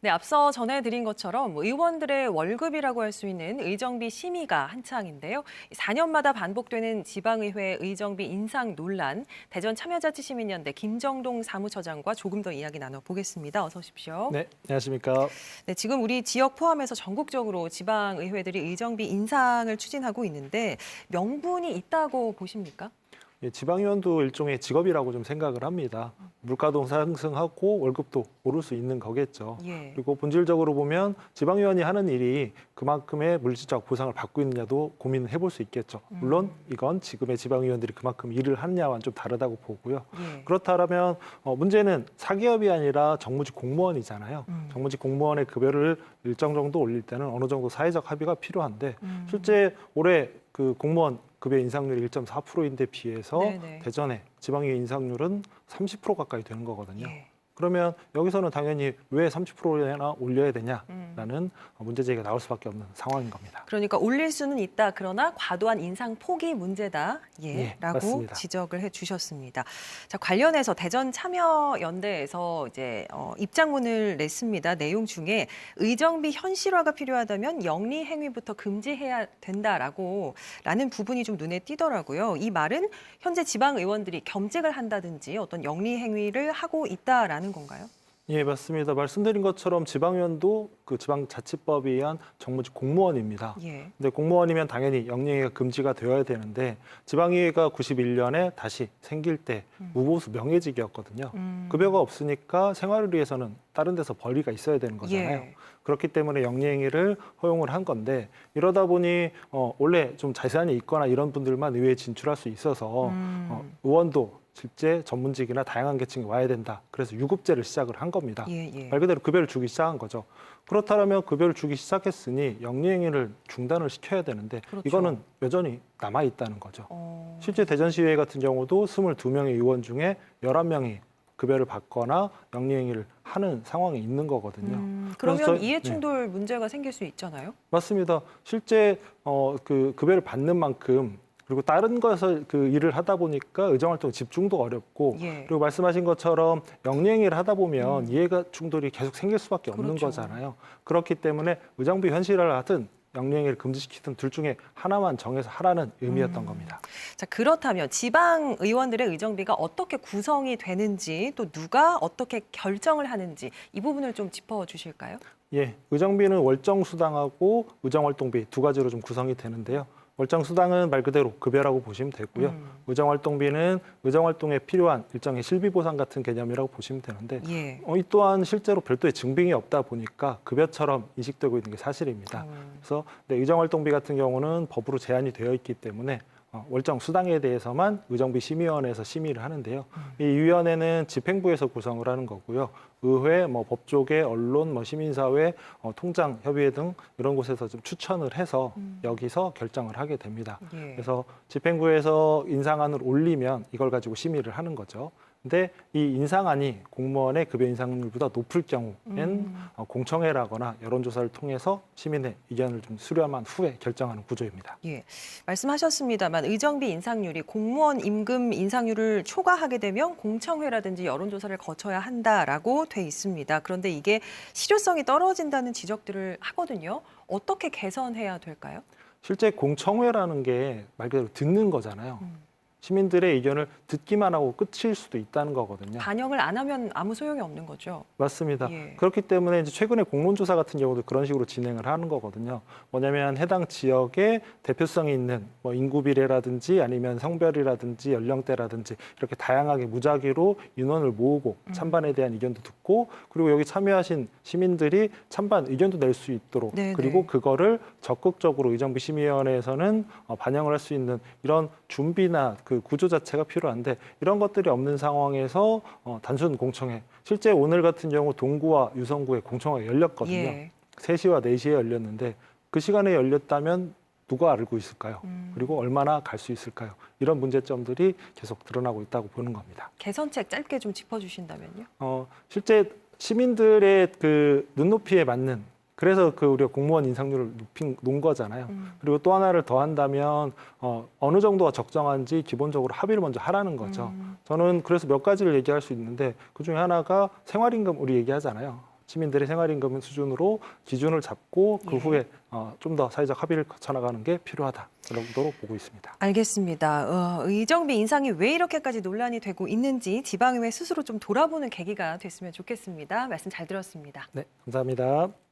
네, 앞서 전해드린 것처럼 의원들의 월급이라고 할 수 있는 의정비 심의가 한창인데요. 4년마다 반복되는 지방의회 의정비 인상 논란, 대전 참여자치시민연대 김정동 사무처장과 조금 더 이야기 나눠보겠습니다. 어서 오십시오. 네, 안녕하십니까. 네, 지금 우리 지역 포함해서 전국적으로 지방의회들이 의정비 인상을 추진하고 있는데 명분이 있다고 보십니까? 예, 지방의원도 일종의 직업이라고 좀 생각을 합니다. 물가도 상승하고 월급도 오를 수 있는 거겠죠. 예. 그리고 본질적으로 보면 지방의원이 하는 일이 그만큼의 물질적 보상을 받고 있느냐도 고민을 해볼 수 있겠죠. 물론 이건 지금의 지방의원들이 그만큼 일을 하느냐와는 좀 다르다고 보고요. 예. 그렇다면 문제는 사기업이 아니라 정무직 공무원이잖아요. 정무직 공무원의 급여를 일정 정도 올릴 때는 어느 정도 사회적 합의가 필요한데 실제 올해 그 공무원 급여 인상률이 1.4%인데 비해서 네네. 대전의 지방의회 인상률은 30% 가까이 되는 거거든요. 예. 그러면 여기서는 당연히 왜 30%나 올려야 되냐라는 문제 제기가 나올 수밖에 없는 상황인 겁니다. 그러니까 올릴 수는 있다. 그러나 과도한 인상 폭이 문제다. 예, 라고 맞습니다. 지적을 해주셨습니다. 자, 관련해서 대전 참여연대에서 이제 입장문을 냈습니다. 내용 중에 의정비 현실화가 필요하다면 영리 행위부터 금지해야 된다라는 부분이 좀 눈에 띄더라고요. 이 말은 현재 지방 의원들이 겸직을 한다든지 어떤 영리 행위를 하고 있다라는 건가요? 예, 맞습니다. 말씀드린 것처럼 지방의원도 그 지방자치법에 의한 정무직 공무원입니다. 예. 근데 공무원이면 당연히 영리행위가 금지가 되어야 되는데 지방의회가 91년에 다시 생길 때 무보수 명예직이었거든요. 급여가 없으니까 생활을 위해서는 다른 데서 벌이가 있어야 되는 거잖아요. 예. 그렇기 때문에 영리행위를 허용을 한 건데 이러다 보니 원래 좀 자산이 있거나 이런 분들만 의회에 진출할 수 있어서 의원도 실제 전문직이나 다양한 계층이 와야 된다. 그래서 유급제를 시작을 한 겁니다. 예. 말 그대로 급여를 주기 시작한 거죠. 그렇다면 급여를 주기 시작했으니 영리행위를 중단을 시켜야 되는데 그렇죠. 이거는 여전히 남아있다는 거죠. 실제 네. 대전시의회 같은 경우도 22명의 의원 중에 11명이 급여를 받거나 영리행위를 하는 상황이 있는 거거든요. 그러면 그래서 이해충돌 문제가 생길 수 있잖아요. 맞습니다. 실제 그 급여를 받는 만큼 그리고 다른 것을 그 일을 하다 보니까 의정활동 집중도 어렵고 예. 그리고 말씀하신 것처럼 영리행위를 하다 보면 이해가 충돌이 계속 생길 수밖에 없는 그렇죠. 거잖아요. 그렇기 때문에 의정비 현실화를 하든 영리행위를 금지시키든 둘 중에 하나만 정해서 하라는 의미였던 겁니다. 자, 그렇다면 지방 의원들의 의정비가 어떻게 구성이 되는지 또 누가 어떻게 결정을 하는지 이 부분을 좀 짚어 주실까요? 예, 의정비는 월정수당하고 의정활동비 두 가지로 좀 구성이 되는데요. 월정수당은 말 그대로 급여라고 보시면 되고요. 의정활동비는 의정활동에 필요한 일정의 실비보상 같은 개념이라고 보시면 되는데 예. 이 또한 실제로 별도의 증빙이 없다 보니까 급여처럼 인식되고 있는 게 사실입니다. 그래서 의정활동비 같은 경우는 법으로 제한이 되어 있기 때문에 월정 수당에 대해서만 의정비 심의위원회에서 심의를 하는데요. 이 위원회는 집행부에서 구성을 하는 거고요. 의회, 법조계, 언론, 시민사회, 통장협의회 등 이런 곳에서 좀 추천을 해서 여기서 결정을 하게 됩니다. 예. 그래서 집행부에서 인상안을 올리면 이걸 가지고 심의를 하는 거죠. 근데 이 인상안이 공무원의 급여 인상률보다 높을 경우엔 공청회라거나 여론조사를 통해서 시민의 의견을 좀 수렴한 후에 결정하는 구조입니다. 예. 말씀하셨습니다만 의정비 인상률이 공무원 임금 인상률을 초과하게 되면 공청회라든지 여론조사를 거쳐야 한다라고 돼 있습니다. 그런데 이게 실효성이 떨어진다는 지적들을 하거든요. 어떻게 개선해야 될까요? 실제 공청회라는 게 말 그대로 듣는 거잖아요. 시민들의 의견을 듣기만 하고 끝일 수도 있다는 거거든요. 반영을 안 하면 아무 소용이 없는 거죠. 맞습니다. 예. 그렇기 때문에 이제 최근에 공론조사 같은 경우도 그런 식으로 진행을 하는 거거든요. 뭐냐면 해당 지역에 대표성이 있는 인구 비례라든지 아니면 성별이라든지 연령대라든지 이렇게 다양하게 무작위로 인원을 모으고 찬반에 대한 의견도 듣고 그리고 여기 참여하신 시민들이 찬반 의견도 낼 수 있도록 네네. 그리고 그거를 적극적으로 의정비 심의위원회에서는 반영을 할 수 있는 이런 준비나 그 구조 자체가 필요한데 이런 것들이 없는 상황에서 단순 공청회 실제 오늘 같은 경우 동구와 유성구에 공청회가 열렸거든요. 예. 3시와 4시에 열렸는데 그 시간에 열렸다면 누가 알고 있을까요? 그리고 얼마나 갈 수 있을까요? 이런 문제점들이 계속 드러나고 있다고 보는 겁니다. 개선책 짧게 좀 짚어주신다면요. 실제 시민들의 그 눈높이에 맞는 그래서 그 우리가 공무원 인상률을 놓은 거잖아요. 그리고 또 하나를 더 한다면 어느 정도가 적정한지 기본적으로 합의를 먼저 하라는 거죠. 저는 그래서 몇 가지를 얘기할 수 있는데 그중에 하나가 생활임금 우리 얘기하잖아요. 시민들의 생활임금 수준으로 기준을 잡고 그 예. 후에 좀 더 사회적 합의를 거쳐 나가는 게 필요하다. 그 정도로 보고 있습니다. 알겠습니다. 의정비 인상이 왜 이렇게까지 논란이 되고 있는지 지방의회 스스로 좀 돌아보는 계기가 됐으면 좋겠습니다. 말씀 잘 들었습니다. 네, 감사합니다.